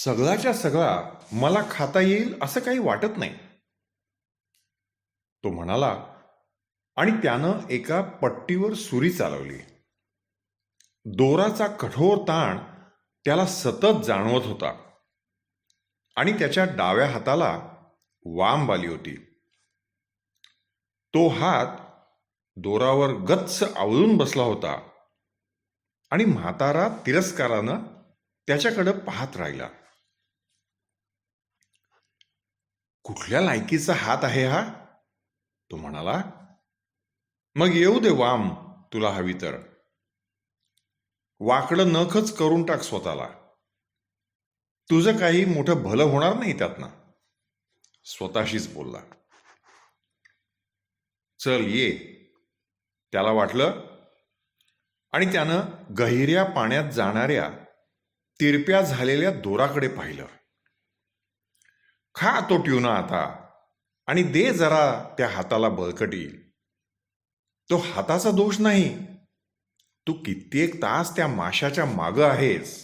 सगळाच्या सगळा मला खाता येईल असं काही वाटत नाही, तो म्हणाला आणि त्यानं एका पट्टीवर सुरी चालवली. दोराचा कठोर ताण त्याला सतत जाणवत होता आणि त्याच्या डाव्या हाताला वांब आली होती. तो हात दोरावर गच्च आवळून बसला होता आणि म्हातारा तिरस्कारानं त्याच्याकडे पाहत राहिला. कुठल्या लायकीचा हात आहे हा, तो म्हणाला. मग येऊ दे वाम, तुला हवी तर. वाकडं नखच करून टाक स्वतःला. तुझं काही मोठं भलं होणार नाही त्यातनं, स्वतःशीच बोलला. चल ये, त्याला वाटलं आणि त्यानं गहिऱ्या पाण्यात जाणाऱ्या तिरप्या झालेल्या दोराकडे पाहिलं. खा तो ट्यूना आता आणि दे जरा त्या हाताला बळकटी. तो हाताचा दोष नाही, तू कित्येक तास त्या माशाच्या मागं आहेस.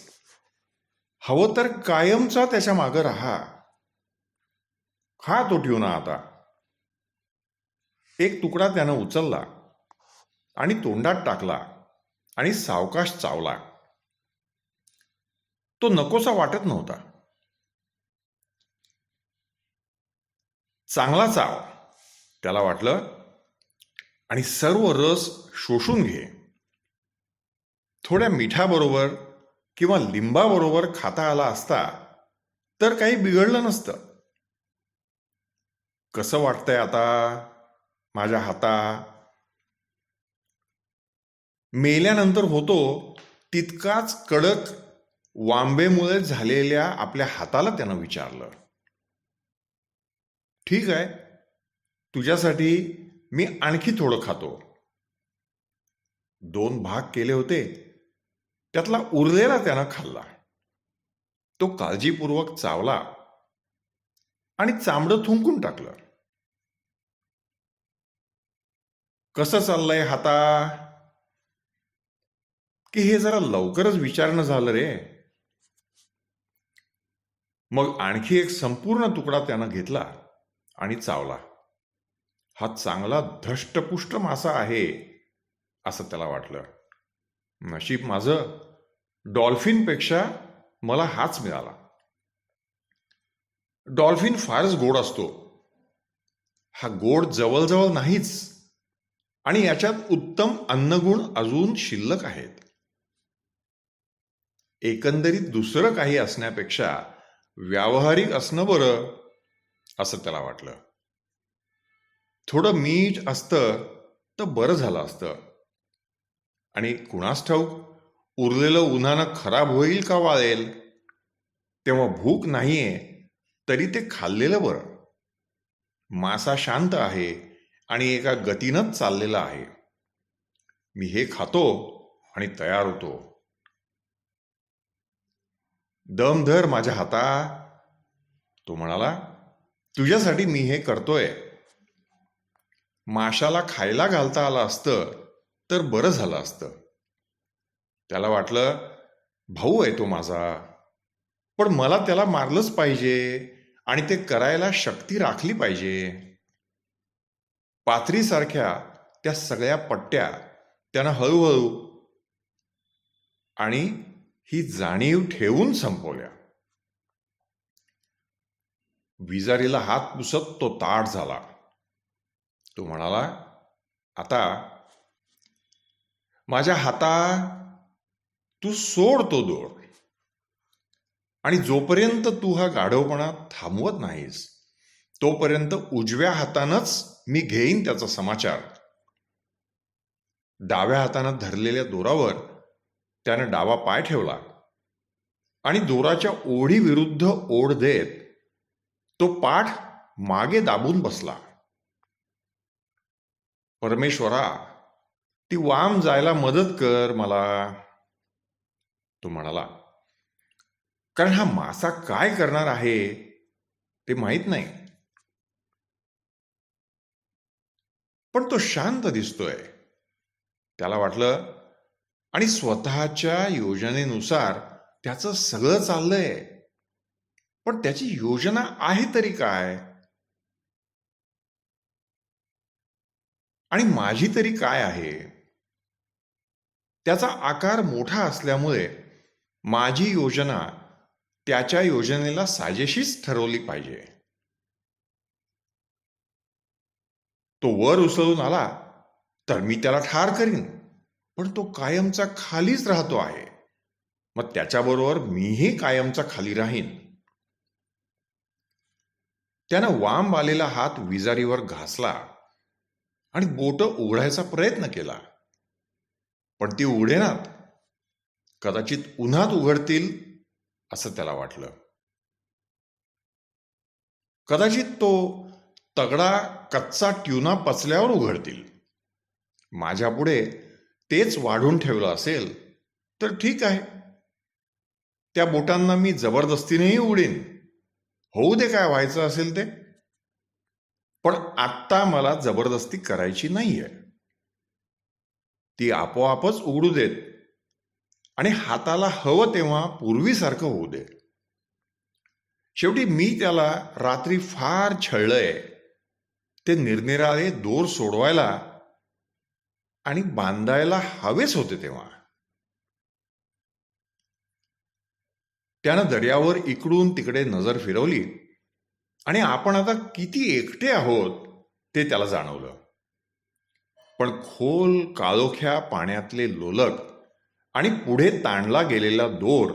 हवं तर कायमचा त्याच्या मागं राहा. खा तो ट्यूना आता. एक तुकडा त्यानं उचलला आणि तोंडात टाकला आणि सावकाश चावला. तो नकोसा वाटत नव्हता. चांगला चाव, त्याला वाटलं, आणि सर्व रस शोषून घे. थोड्या मिठाबरोबर किंवा लिंबाबरोबर खाता आला असता तर काही बिघडलं नसतं. कसं वाटतंय आता माझ्या हाता? मेल्यानंतर होतो तितकाच कडक वांबेमुळे झालेल्या आपल्या हाताला त्यानं विचारलं. ठीक आहे, तुझ्यासाठी मी आणखी थोडं खातो. 2 भाग केले होते, त्यातला उरलेला त्यानं खाल्ला. तो काळजीपूर्वक चावला आणि चामडं थुंकून टाकलं. कसं चाललंय हाता? की हे जरा लवकरच विचारणं झालं रे. मग आणखी एक संपूर्ण तुकडा त्यानं घेतला आणि चावला. हा चांगला धष्टपुष्ट मासा आहे असं त्याला वाटलं. नशीब माझं, डॉल्फिनपेक्षा मला हाच मिळाला. डॉल्फिन फारच गोड असतो, हा गोड जवळजवळ नाहीच, आणि याच्यात उत्तम अन्नगुण अजून शिल्लक आहेत. एकंदरीत दुसरं काही असण्यापेक्षा व्यावहारिक असणं बरं असं त्याला वाटलं. थोडं मीठ असतं तर बरं झालं असतं. आणि कुणास ठाऊक उरलेलं उन्हानं खराब होईल का वाळेल. तेव्हा भूक नाहीये तरी ते खाल्लेलं बरं. मासा शांत आहे आणि एका गतीनंच चाललेला आहे. मी हे खातो आणि तयार होतो. दम धर माझ्या हाता, तो म्हणाला. तुझ्यासाठी मी हे करतोय. माशाला खायला घालता आलं असतं तर बरं झालं असतं. त्याला वाटलं, भाऊ आहे तो माझा, पण मला त्याला मारलंच पाहिजे आणि ते करायला शक्ती राखली पाहिजे. पाथरीसारख्या त्या सगळ्या पट्ट्या त्यानं हळूहळू आणि ही जाणीव ठेवून संपवल्या. विजारीला हात पुसत तो ताठ झाला. तो म्हणाला, आता माझ्या हाता, तू सोड तो दोर, आणि जोपर्यंत तू हा गाढवपणा थांबवत नाहीस तोपर्यंत उजव्या हातानंच मी घेईन त्याचा समाचार. डाव्या हातानं धरलेल्या दोरावर त्यानं डावा पाय ठेवला आणि दोराच्या ओढीविरुद्ध ओढ देत तो पाठ मागे दाबून बसला. परमेश्वरा, ती वाम जायला मदत कर मला, तो म्हणाला. कारण हा मासा काय करणार आहे ते माहीत नाही, पण तो शांत दिसतोय. त्याला वाटलं, आणि स्वतःच्या योजनेनुसार त्याचं सगळं चाललंय. पण त्याची योजना आहे तरी काय? आणि माझी तरी काय आहे? त्याचा आकार मोठा असल्यामुळे माझी योजना त्याच्या योजनेला साजेशीच ठरवली पाहिजे. तो वर उसळून आला तर मी त्याला ठार करीन, पण तो कायमचा खालीच राहतो आहे. मग त्याच्याबरोबर मीही कायमचा खाली राहीन. त्यानं वांब आलेला हात विजारीवर घासला आणि बोटं उघडायचा प्रयत्न केला, पण ती उघडेनात. कदाचित उन्हात उघडतील असं त्याला वाटलं. कदाचित तो तगडा कच्चा ट्युना पचल्यावर उघडतील. माझ्यापुढे तेच वाढून ठेवलं असेल तर ठीक आहे. त्या बोटांना मी जबरदस्तीनेही उघडीन. होऊ दे काय व्हायचं असेल ते. पण आत्ता मला जबरदस्ती करायची नाहीये. ती आपोआपच उघडू देत आणि हाताला हवं तेव्हा पूर्वीसारखं होऊ दे. शेवटी मी त्याला रात्री फार छळलंय. ते निरनिराळे दोर सोडवायला आणि बांधायला हवेच होते तेव्हा. त्यानं दर्यावर इकडून तिकडे नजर फिरवली आणि आपण आता किती एकटे आहोत ते त्याला जाणवलं. पण खोल काळोख्या पाण्यातले लोलक आणि पुढे ताणला गेलेला दोर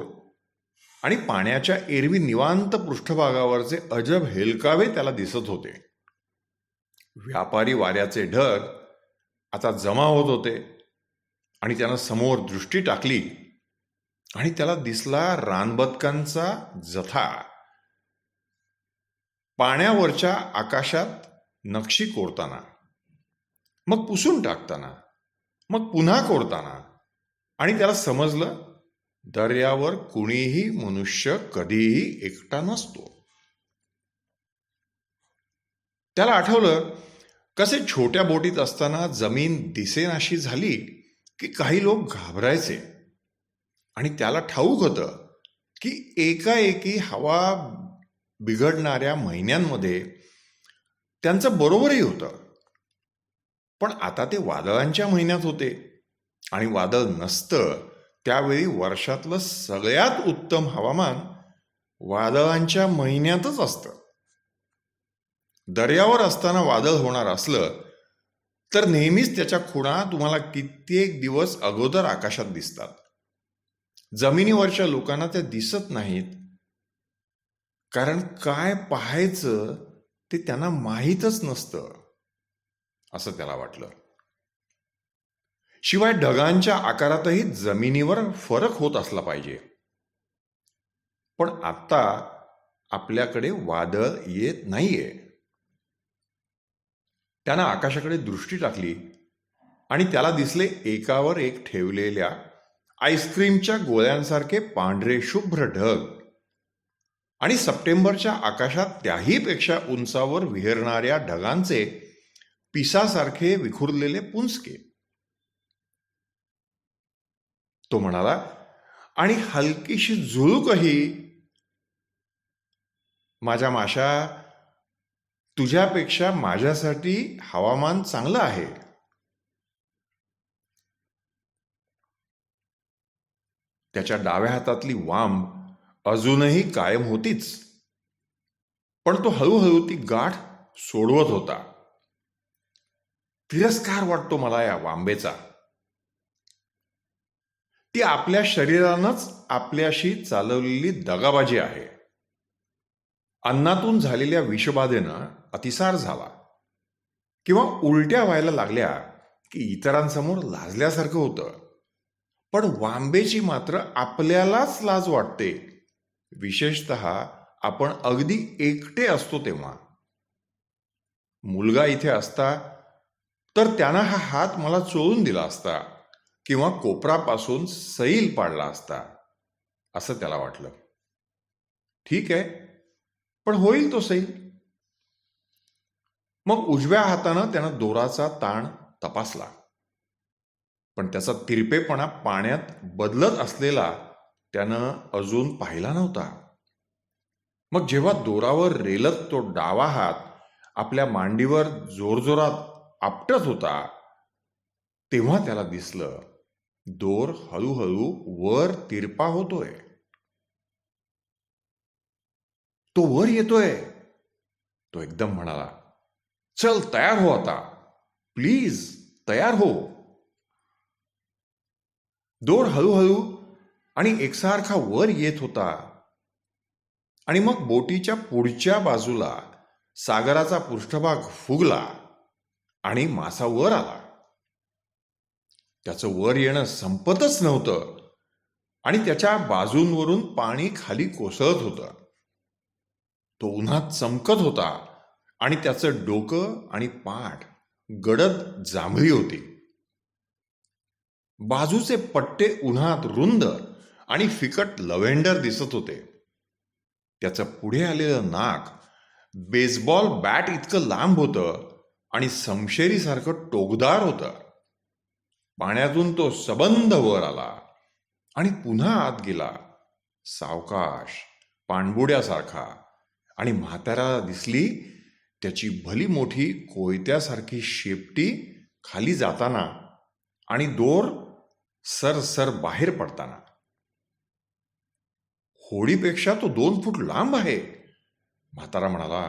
आणि पाण्याच्या एरवी निवांत पृष्ठभागावरचे अजब हेलकावे त्याला दिसत होते. व्यापारी वाऱ्याचे ढग आता जमा होत होते आणि त्यानं समोर दृष्टी टाकली आणि त्याला दिसला रानबदकांचा जथा पाण्यावरच्या आकाशात नक्षी कोरताना, मग पुसून टाकताना, मग पुन्हा कोरताना. आणि त्याला समजलं, दर्यावर कुणीही मनुष्य कधीही एकटा नसतो. त्याला आठवलं कसे छोट्या बोटीत असताना जमीन दिसेनाशी झाली की काही लोक घाबरायचे आणि त्याला ठाऊक होतं की एकाएकी हवा बिघडणाऱ्या महिन्यांमध्ये त्यांचं बरोबरही होतं. पण आता ते वादळांच्या महिन्यात होते आणि वादळ नसतं त्यावेळी वर्षातलं सगळ्यात उत्तम हवामान वादळांच्या महिन्यातच असतं. दर्यावर असताना वादळ होणार असलं तर नेहमीच त्याच्या खुणा तुम्हाला कित्येक दिवस अगोदर आकाशात दिसतात. जमिनीवरच्या लोकांना त्या दिसत नाहीत, कारण काय पाहायचं ते त्यांना माहीतच नसतं असं त्याला वाटलं. शिवाय ढगांच्या आकारातही जमिनीवर फरक होत असला पाहिजे. पण आत्ता आपल्याकडे वादळ येत नाहीये. त्यानं आकाशाकडे दृष्टी टाकली आणि त्याला दिसले एकावर एक ठेवलेल्या आईस्क्रीमच्या गोळ्यांसारखे पांढरे शुभ्र ढग आणि सप्टेंबरच्या आकाशात त्याही पेक्षा उंचावर विहरणाऱ्या ढगांचे पिसासारखे विखुरलेले पुंजके. तो म्हणाला, आणि हलकीशी झुळूकही. माझ्या माशा, तुझ्यापेक्षा माझ्यासाठी हवामान चांगलं आहे. त्याच्या डाव्या हातातली वांब अजूनही कायम होतीच, पण तो हळूहळू ती गाठ सोडवत होता. तिरस्कार वाटतो मला या वांबेचा. ती आपल्या शरीरानंच आपल्याशी चालवलेली दगाबाजी आहे. अन्नातून झालेल्या विषबाधेनं अतिसार झाला किंवा उलट्या व्हायला लागल्या की इतरांसमोर लाजल्यासारखं होतं. पण वांबेची मात्र आपल्यालाच लाज वाटते, विशेषतः आपण अगदी एकटे असतो तेव्हा. मुलगा इथे असता तर त्यानं हा हात मला चोळून दिला असता किंवा कोपरापासून सैल पाडला असता असं त्याला वाटलं. ठीक आहे, पण होईल तो सैल. मग उजव्या हातानं त्यानं दोराचा ताण तपासला, पण त्याचा तिरपेपणा पाण्यात बदलत असलेला त्यानं अजून पाहिला नव्हता. मग जेव्हा दोरावर रेलत तो डावा हात आपल्या मांडीवर जोरजोरात आपटत होता, तेव्हा त्याला दिसलं दोर हळूहळू वर तिरपा होतोय. तो वर येतोय. तो एकदम म्हणाला, चल तयार हो आता, प्लीज तयार हो. दोर हळूहळू आणि एकसारखा वर येत होता आणि मग बोटीच्या पुढच्या बाजूला सागराचा पृष्ठभाग फुगला आणि मासा वर आला. त्याचं वर येणं संपतच नव्हतं आणि त्याच्या बाजूंवरून पाणी खाली कोसळत होतं. तो उन्हात चमकत होता आणि त्याचं डोकं आणि पाठ गडद जांभळी होती. बाजूचे पट्टे उन्हात रुंद आणि फिकट लव्हेंडर दिसत होते. त्याचं पुढे आलेलं नाक बेसबॉल बॅट इतकं लांब होतं आणि समशेरीसारखं टोकदार होतं. पाण्यातून तो सबंध वर आला आणि पुन्हा आत गेला, सावकाश, पाणबुड्यासारखा. आणि म्हाताऱ्याला दिसली त्याची भली मोठी कोयत्यासारखी शेपटी खाली जाताना आणि दोर सरसर बाहेर पडताना. होडीपेक्षा तो 2 फूट लांब आहे, म्हातारा म्हणाला.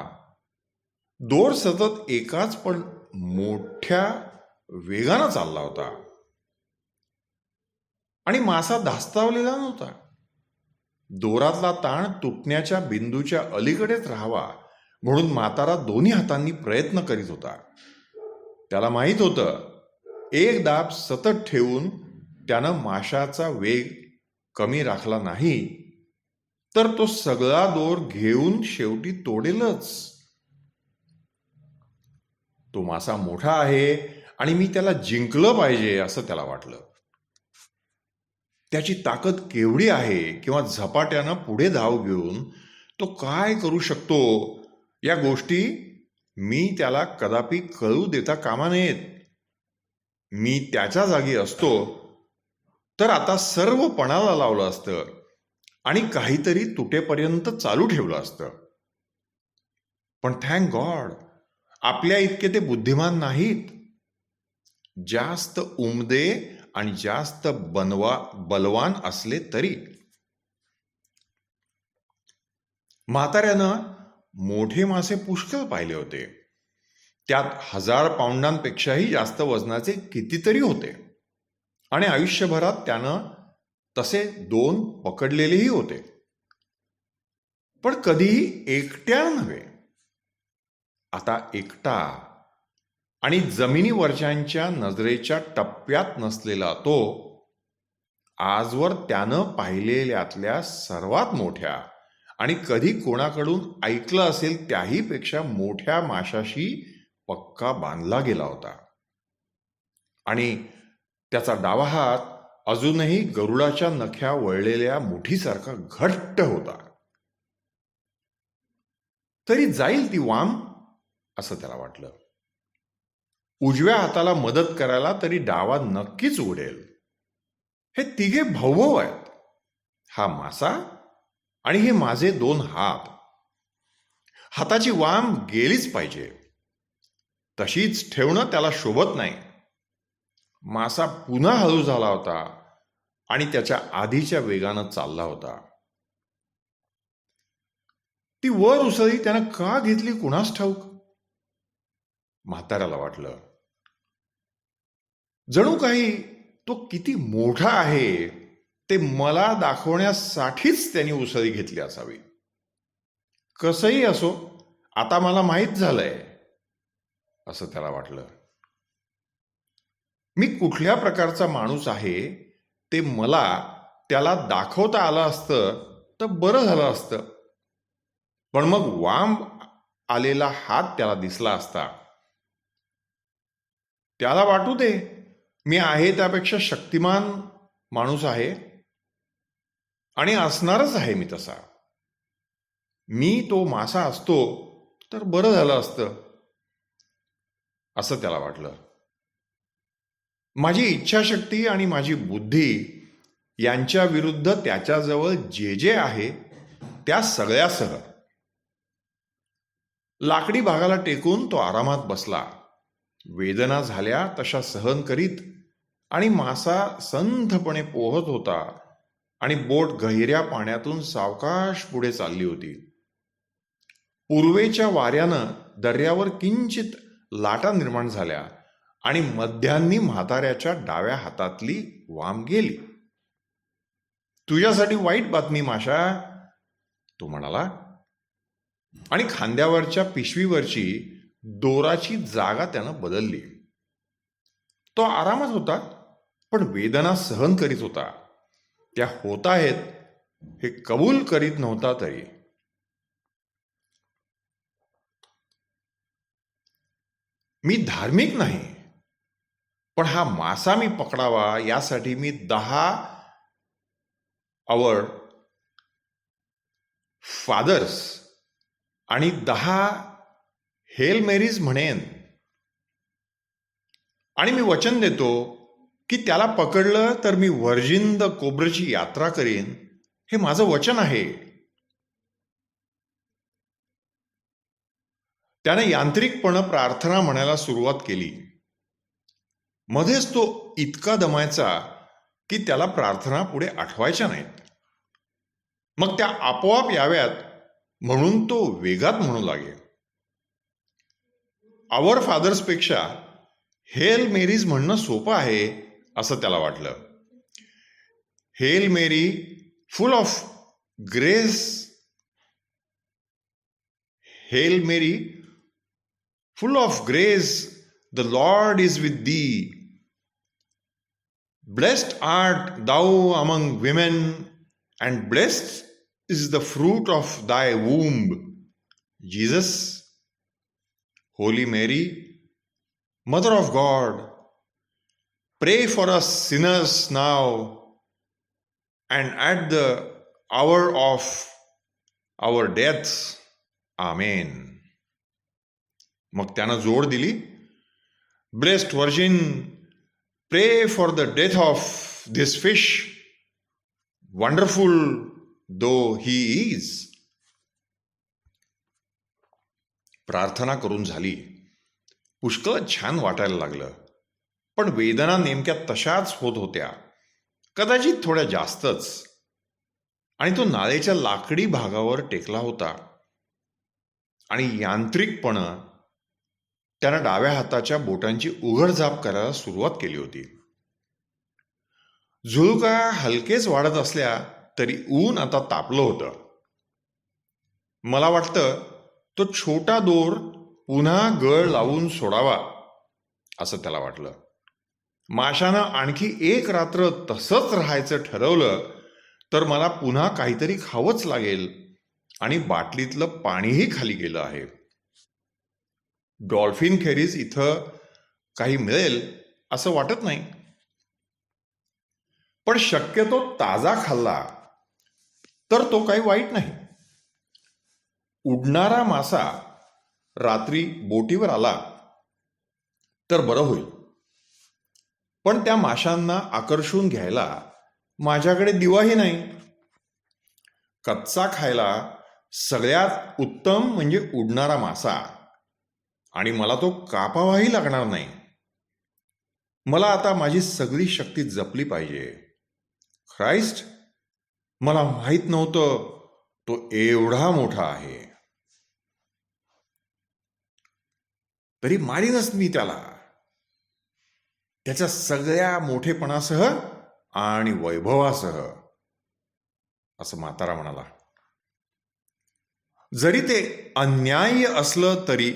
दोर सतत एकाच पण मोठ्या वेगानं चालला होता आणि मासा धास्तावलेला नव्हता. दोरातला ताण तुटण्याच्या बिंदूच्या अलीकडेच राहावा म्हणून म्हातारा दोन्ही हातांनी प्रयत्न करीत होता. त्याला माहीत होतं, एक दाब सतत ठेवून त्यानं माशाचा वेग कमी राखला नाही तर तो सगळा दोर घेऊन शेवटी तोडेलच. तो मासा मोठा आहे आणि मी त्याला जिंकलं पाहिजे असं त्याला वाटलं. त्याची ताकद केवढी आहे किंवा झपाट्यानं पुढे धाव घेऊन तो काय करू शकतो या गोष्टी मी त्याला कदापि कळू देता कामा नयेत. मी त्याच्या जागी असतो तर आता सर्व पणाला लावलं असतं आणि काहीतरी तुटेपर्यंत चालू ठेवलं असतं. पण थँक गॉड आपल्या इतके ते बुद्धिमान नाहीत. जास्त उमदे आणि जास्त बलवान असले तरी. म्हाताऱ्यानं मोठे मासे पुष्कळ पाहिले होते. त्यात 1000 पाऊंडांपेक्षाही जास्त वजनाचे कितीतरी होते आणि आयुष्यभरात त्यानं तसे 2 पकडलेलेही होते. पण कधीही एकट्यानं नव्हे. आता एकटा आणि जमिनीवरच्यांच्या नजरेच्या टप्प्यात नसलेला तो आजवर त्यानं पाहिलेल्यातल्या सर्वात मोठ्या आणि कधी कोणाकडून ऐकलं असेल त्याही पेक्षा मोठ्या माशाशी पक्का बांधला गेला होता. आणि त्याचा डावा हात अजूनही गरुडाच्या नख्या वळलेल्या मुठीसारखा घट्ट होता. तरी जाईल ती वाम असं त्याला वाटलं. उजव्या हाताला मदत करायला तरी डावा नक्कीच उघडेल. हे तिघे भाऊ आहेत, हा मासा आणि हे माझे 2 हात. हाताची वाम गेलीच पाहिजे. तशीच ठेवणं त्याला शोभत नाही. मासा पुन्हा हळू झाला होता आणि त्याच्या आधीच्या वेगानं चालला होता. ती वर उसळी त्यानं का घेतली कुणास ठाऊक. म्हाताऱ्याला वाटलं जणू काही तो किती मोठा आहे ते मला दाखवण्यासाठीच त्यांनी उसळी घेतली असावी. कसंही असो, आता मला माहीत झालंय असं त्याला वाटलं. मी कुठल्या प्रकारचा माणूस आहे ते मला त्याला दाखवता आलं असतं तर बरं झालं असतं. पण मग वाम आलेला हात त्याला दिसला असता. त्याला वाटू दे मी आहे त्यापेक्षा शक्तिमान माणूस आहे आणि असणारच आहे मी तसा. मी तो मासा असतो तर बरं झालं असतं असं त्याला वाटलं. माझी इच्छाशक्ती आणि माझी बुद्धी यांच्या विरुद्ध त्याच्याजवळ जे जे आहे त्या सगळ्यासह लाकडी भागाला टेकून तो आरामात बसला. वेदना झाल्या तशा सहन करीत आणि मासा संथपणे पोहत होता आणि बोट गहिऱ्या पाण्यातून सावकाश पुढे चालली होती. पूर्वेच्या वाऱ्यानं दर्यावर किंचित लाटा निर्माण झाल्या आणि मध्यान्नी म्हाताऱ्याच्या डाव्या हातातली वाम गेली. तुझ्यासाठी वाईट बातमी माशा, तो म्हणाला आणि खांद्यावरच्या पिशवीवरची दोराची जागा त्यानं बदलली. तो आरामात होता, पण वेदना सहन करीत होता. त्या होत आहेत हे कबूल करीत नव्हता तरी. मी धार्मिक नाही, पण हा मासा मी पकडावा यासाठी मी 10 आवर फादर्स आणि 10 हेल मेरीज म्हणेन आणि मी वचन देतो की त्याला पकडलं तर मी व्हर्जिन द कोब्राची यात्रा करीन. हे माझं वचन आहे. त्याने यांत्रिकपणे प्रार्थना म्हणायला सुरुवात केली. मध्येच तो इतका दमायचा की त्याला प्रार्थना पुढे आठवायच्या नाहीत. मग त्या आपोआप याव्यात म्हणून तो वेगात म्हणू लागे. आवर फादर्सपेक्षा हेल मेरीज म्हणणं सोपं आहे असं त्याला वाटलं. Hail Mary full of grace, hail Mary full of grace, the Lord is with thee. Blessed art thou among women, and blessed is the fruit of thy womb, Jesus. Holy Mary, Mother of God, pray for us sinners now and at the hour of our death. Amen. मग त्यानं जोड दिली, blessed virgin, pray for the death of this fish, wonderful though he is. प्रार्थना करून झाली. पुष्कळ छान वाटायला लागलं, पण वेदना नेमक्या तशाच होत होत्या, कदाचित थोड्या जास्तच. आणि तो नाळेच्या लाकडी भागावर टेकला होता आणि यांत्रिकपणं त्यानं डाव्या हाताच्या बोटांची उघडझाप करायला सुरुवात केली होती. झुळका हलकेच वाढत असल्या तरी ऊन आता तापलं होतं. मला वाटतं तो छोटा दोर पुन्हा गळ लावून सोडावा असं त्याला वाटलं. माशानं आणखी एक रात्र तसंच राहायचं ठरवलं तर मला पुन्हा काहीतरी खावंच लागेल आणि बाटलीतलं पाणीही खाली गेलं आहे. डॉल्फिन खेरीज इथं काही मिळेल असं वाटत नाही, पण शक्यतो ताजा खाल्ला तर तो काही वाईट नाही. उडणारा मासा रात्री बोटीवर आला तर बरं होईल, पण त्या माशांना आकर्षून घ्यायला माझ्याकडे दिवाही नाही. कच्चा खायला सगळ्यात उत्तम म्हणजे उडणारा मासा, आणि मला तो कापावाही लागणार नाही. मला आता माझी सगळी शक्ती जपली पाहिजे. ख्राइस्ट, मला माहीत नव्हतं तो एवढा मोठा आहे. तरी मारीनच मी त्याला, त्याच्या सगळ्या मोठेपणासह आणि वैभवासह, असं म्हातारा म्हणाला. जरी ते अन्याय्य असलं तरी,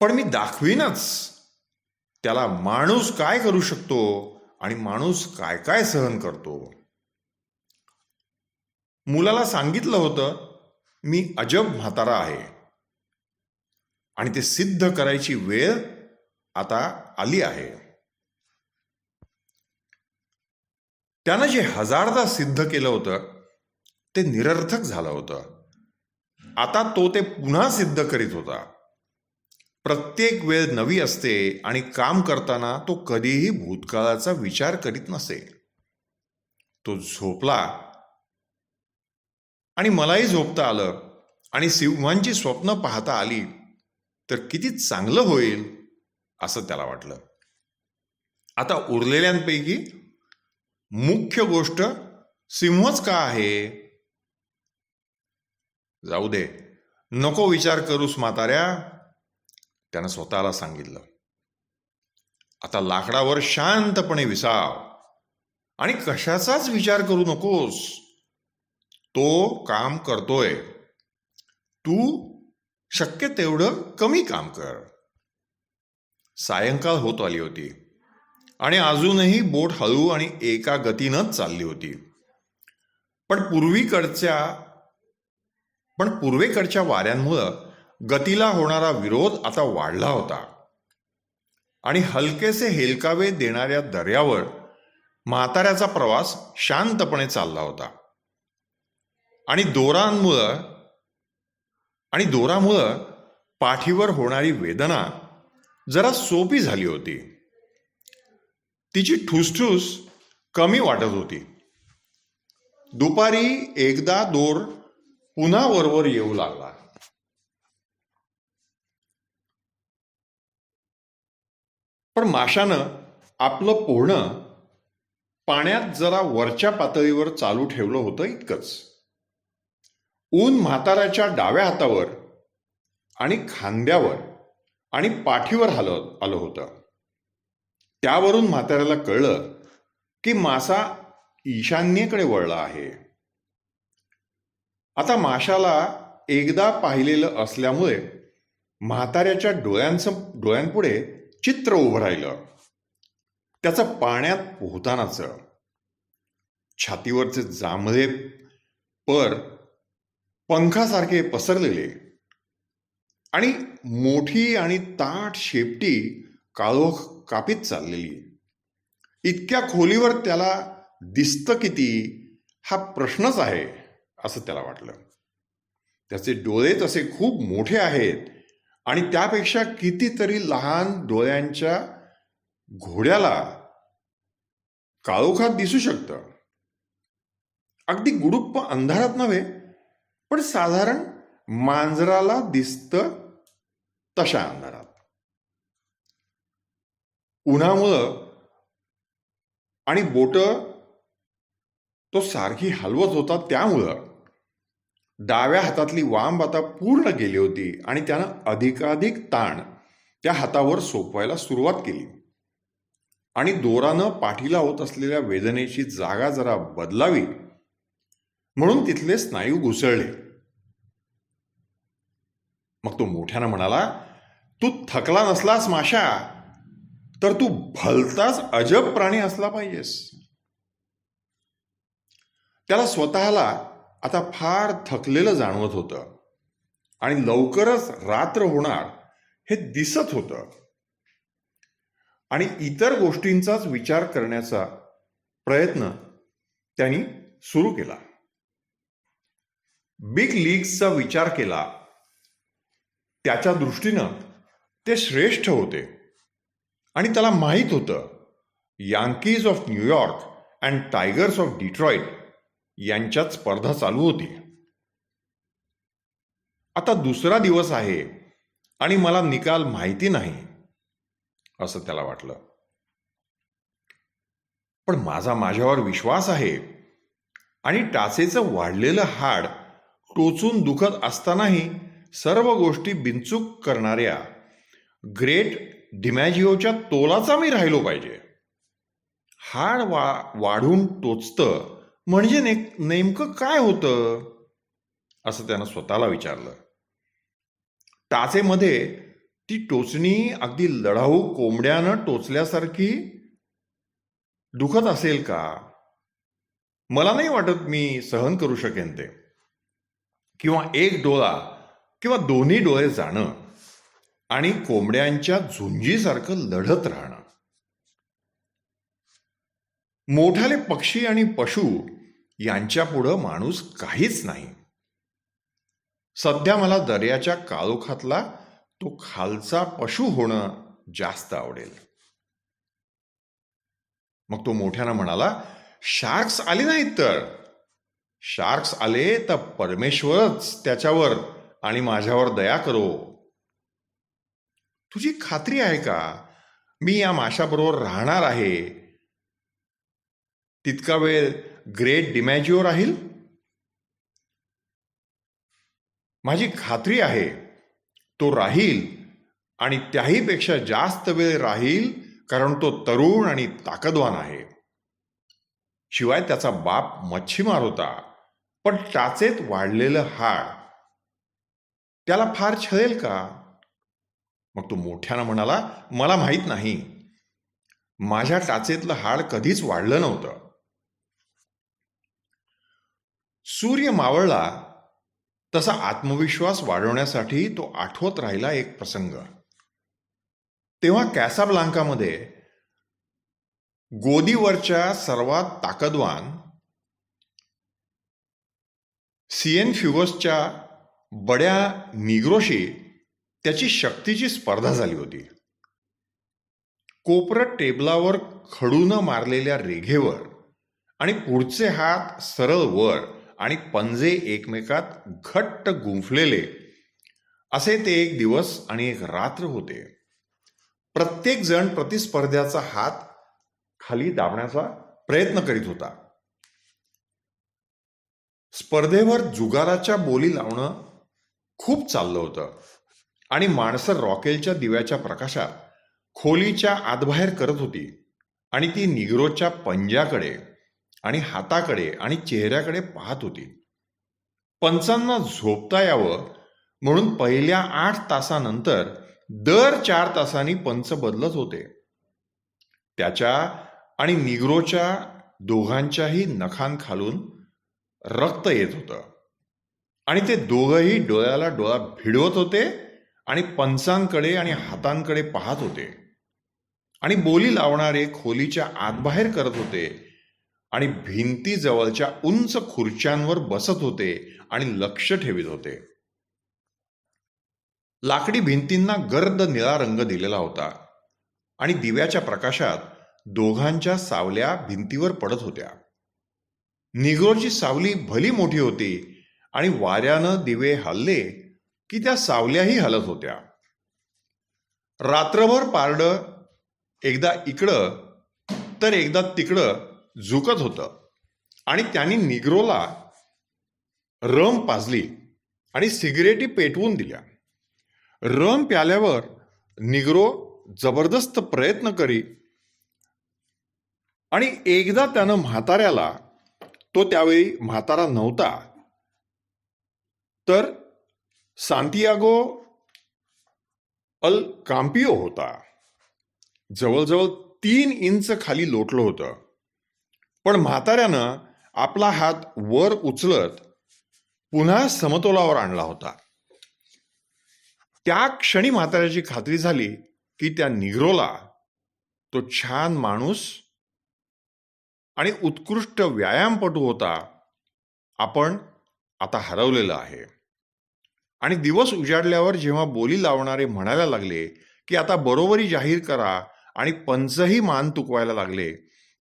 पण मी दाखवीनच त्याला माणूस काय करू शकतो आणि माणूस काय काय सहन करतो. मुलाला सांगितलं होतं मी अजब म्हातारा आहे आणि ते सिद्ध करायची वेळ आता आली आहे. त्यानं जे हजारदा सिद्ध केलं होतं ते निरर्थक झालं होतं. आता तो ते पुन्हा सिद्ध करीत होता. प्रत्येक वेळ नवी असते आणि काम करताना तो कधीही भूतकाळाचा विचार करीत नसे. तो झोपला आणि मलाही झोपता आलं आणि सिंहांची स्वप्न पाहता आली तर किती चांगलं होईल असं त्याला वाटलं. आता उरलेल्यांपैकी मुख्य गोष्ट सिंहच का आहे? जाऊ दे, नको विचार करूस म्हाताऱ्या, त्यानं स्वतःला सांगितलं. आता लाकडावर शांतपणे विसाव आणि कशाचाच विचार करू नकोस. तो काम करतोय, तू शक्य तेवढं कमी काम कर. सायंकाळ होत आली होती आणि अजूनही बोट हळू आणि एका गतीनंच चालली होती. पण पूर्वेकडच्या वाऱ्यांमुळं गतीला होणारा विरोध आता वाढला होता आणि हलकेसे हेलकावे देणाऱ्या दर्यावर म्हाताऱ्याचा प्रवास शांतपणे चालला होता. आणि दोरामुळं पाठीवर होणारी वेदना जरा सोपी झाली होती. तिची ठुसठुस कमी वाटत होती. दुपारी एकदा दोर पुन्हा वरवर येऊ लागला. पण माशानं आपलं पोहणं पाण्यात जरा वरच्या पातळीवर चालू ठेवलं होतं इतकंच. ऊन म्हाताऱ्याच्या डाव्या हातावर आणि खांद्यावर आणि पाठीवर आलं होतं. त्यावरून म्हाताऱ्याला कळलं की मासा ईशान्येकडे वळला आहे. आता माशाला एकदा पाहिलेलं असल्यामुळे म्हाताऱ्याच्या डोळ्यांपुढे चित्र उभं राहिलं. त्याचं पाण्यात पोहतानाचं छातीवरचे जांभळे पर पंखासारखे पसरलेले आणि मोठी आणि ताठ शेपटी काळोख कापीत चाललेली. इतक्या खोलीवर त्याला दिसतं किती हा प्रश्नच आहे असं त्याला वाटलं. त्याचे डोळे तसे खूप मोठे आहेत आणि त्यापेक्षा कितीतरी लहान डोळ्यांच्या घोड्याला काळोखात दिसू शकतं. अगदी गुडुप्प अंधारात नव्हे, पण साधारण मांजराला दिसतं तशा अंधारात. उन्हामुळं आणि बोटं तो सारखी हलवत होता त्यामुळं डाव्या हातातली वांब आता पूर्ण गेली होती आणि त्यानं अधिकाधिक ताण त्या हातावर सोपवायला सुरुवात केली आणि दोरानं पाठीला होत असलेल्या वेदनेची जागा जरा बदलावी म्हणून तिथले स्नायू घुसळले. मग तो मोठ्यानं म्हणाला, तू थकला नसलास माशा तर तू भलताच अजब प्राणी असला पाहिजेस. त्याला स्वतःला आता फार थकलेलं जाणवत होतं आणि लवकरच रात्र होणार हे दिसत होतं आणि इतर गोष्टींचाच विचार करण्याचा प्रयत्न त्यांनी सुरू केला. बिग लीग्सचा विचार केला. त्याच्या दृष्टीनं ते श्रेष्ठ होते आणि त्याला माहीत होतं Yankees of New York and Tigers of Detroit यांच्यात स्पर्धा चालू होती. आता दुसरा दिवस आहे आणि मला निकाल माहिती नाही असं त्याला वाटलं. पण माझ्यावर विश्वास आहे आणि टाचेचं वाढलेलं हाड टोचून दुखत असतानाही सर्व गोष्टी बिनचूक करणाऱ्या ग्रेट डिमॅजिओच्या तोलाचा मी राहिलो पाहिजे. हाड वाढून टोचतं म्हणजे नेमकं काय होतं असं त्यानं स्वतःला विचारलं. टाचेमध्ये ती टोचणी अगदी लढाऊ कोंबड्यानं टोचल्यासारखी दुखत असेल का? मला नाही वाटत मी सहन करू शकेन ते. किंवा एक डोळा किंवा दोन्ही डोळे जाणं आणि कोंबड्यांच्या झुंजीसारखं लढत राहणं. मोठाले पक्षी आणि पशु यांच्या पुढं माणूस काहीच नाही. सध्या मला दर्याच्या काळोखातला तो खालचा पशु होणं जास्त आवडेल. मग तो मोठ्यानं म्हणाला, शार्क्स आले नाहीत तर? शार्क्स आले तर परमेश्वरच त्याच्यावर आणि माझ्यावर दया करो. तुझी खात्री आहे का मी या माशाबरोबर राहणार आहे? तितका वेळ ग्रेट डिमॅजिओ राहील? माझी खात्री आहे तो राहील, आणि त्याहीपेक्षा जास्त वेळ राहील, कारण तो तरुण आणि ताकदवान आहे. शिवाय त्याचा बाप मच्छीमार होता, पण टाचेत वाढलेलं हाड त्याला फार छळेल का? मग तो मोठ्यानं म्हणाला, मला माहीत नाही. माझ्या टाचेतलं हाड कधीच वाढलं नव्हतं. सूर्य मावळला तसा आत्मविश्वास वाढवण्यासाठी तो आठवत राहिला एक प्रसंग. तेव्हा कॅसाब्लांकामध्ये गोदीवरच्या सर्वात ताकदवान सिएनफ्युगसच्या बड्या निग्रोशी त्याची शक्तीची स्पर्धा झाली होती. कोपरट टेबलावर खडूनं मारलेल्या रेघेवर आणि पुढचे हात सरळ वर आणि पंजे एकमेकात घट्ट गुंफलेले असे ते एक दिवस आणि एक रात्र होते. प्रत्येक जण प्रतिस्पर्ध्याचा हात खाली दाबण्याचा प्रयत्न करीत होता. स्पर्धेवर जुगाराच्या बोली लावणं खूप चाललं होतं, आणि माणसं रॉकेलच्या दिव्याच्या प्रकाशात खोलीच्या आतबाहेर करत होती, आणि ती निग्रोच्या पंजाकडे आणि हाताकडे आणि चेहऱ्याकडे पाहत होती. पंचांना झोपता यावं म्हणून पहिल्या 8 तासानंतर दर 4 तासांनी पंच बदलत होते. त्याच्या आणि निग्रोच्या दोघांच्याही नखांखालून रक्त येत होतं, आणि ते दोघंही डोळ्याला डोळा भिडवत होते आणि पंचांकडे आणि हातांकडे पाहत होते, आणि बोली लावणारे खोलीच्या आतबाहेर करत होते, आणि भिंतीजवळच्या उंच खुर्च्यांवर बसत होते आणि लक्ष ठेवित होते. लाकडी भिंतींना गर्द निळा रंग दिलेला होता, आणि दिव्याच्या प्रकाशात दोघांच्या सावल्या भिंतीवर पडत होत्या. निग्रोची सावली भली मोठी होती, आणि वाऱ्यानं दिवे हलले की त्या सावल्याही हलत होत्या. रात्रभर पारडं एकदा इकडं तर एकदा तिकडं झुकत होतं, आणि त्यांनी निग्रोला रम पाजली आणि सिगरेटी पेटवून दिल्या. रम प्याल्यावर निग्रो जबरदस्त प्रयत्न करी, आणि एकदा त्यानं म्हाताऱ्याला, तो त्यावेळी म्हातारा नव्हता तर सांतियागो अल काम्पियो होता, जवळजवळ 3 इंच खाली लोटलं होतं. पण म्हाताऱ्यानं आपला हात वर उचलत पुन्हा समतोलावर आणला होता. त्या क्षणी म्हाताऱ्याची खात्री झाली की त्या निग्रोला, तो छान माणूस आणि उत्कृष्ट व्यायामपटू होता, आपण आता हरवलेलं आहे. आणि दिवस उजाडल्यावर जेव्हा बोली लावणारे म्हणायला लागले की आता बरोबरी जाहीर करा, आणि पंचही मान तुकवायला लागले,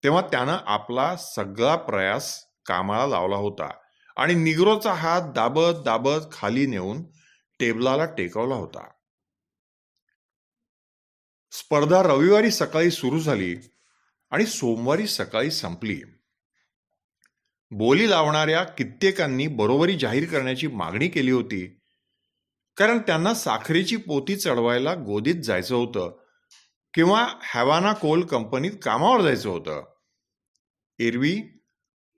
तेव्हा त्यानं आपला सगळा प्रयास कामाला लावला होता, आणि निग्रोचा हात दाबत दाबत खाली नेऊन टेबलाला टेकवला होता. स्पर्धा रविवारी सकाळी सुरू झाली आणि सोमवारी सकाळी संपली. बोली लावणाऱ्या कित्येकांनी बरोबरी जाहीर करण्याची मागणी केली होती, कारण त्यांना साखरेची पोती चढवायला गोदीत जायचं होतं किंवा हॅवाना कोल कंपनीत कामावर जायचं होतं. एरवी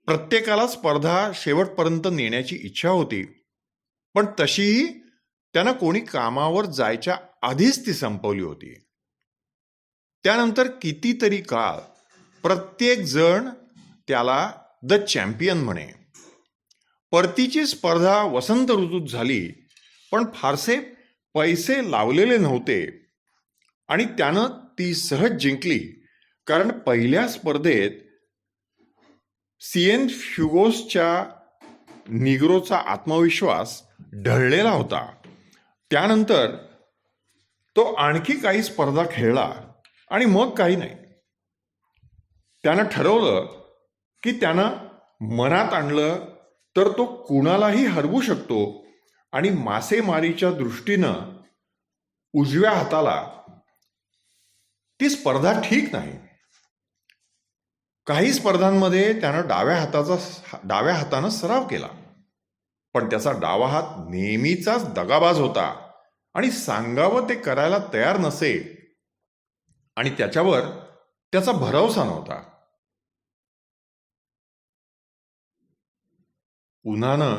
प्रत्येकाला स्पर्धा शेवटपर्यंत नेण्याची इच्छा होती, पण तशीही त्यानं कोणी कामावर जायच्या आधीच ती संपवली होती. त्यानंतर कितीतरी काळ प्रत्येक जण त्याला द चॅम्पियन म्हणे. परतीची स्पर्धा वसंत ऋतूत झाली, पण फारसे पैसे लावलेले नव्हते, आणि त्यानं ती सहज जिंकली, कारण पहिल्या स्पर्धेत सिएनफ्युगोसच्या निग्रोचा आत्मविश्वास ढळलेला होता. त्यानंतर तो आणखी काही स्पर्धा खेळला, आणि मग काही नाही. त्यानं ठरवलं की त्यानं मनात आणलं तर तो कुणालाही हरवू शकतो, आणि मासेमारीच्या दृष्टीनं उजव्या हाताला ती स्पर्धा ठीक नाही. काही स्पर्धांमध्ये त्यानं डाव्या हातानं सराव केला, पण त्याचा डावा हात नेहमीचाच दगाबाज होता आणि सांगावं ते करायला तयार नसे आणि त्याच्यावर त्याचा भरवसा नव्हता. उन्हानं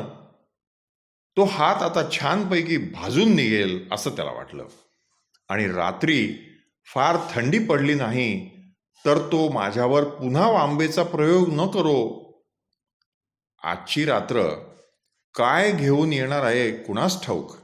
तो हात आता छानपैकी भाजून निघेल असं त्याला वाटलं आणि रात्री फार थंडी पडली नाही तर तो माझ्यावर पुन्हा वांबेचा प्रयोग न करो. आजची रात्र काय घेऊन येणार आहे कुणास ठाऊक.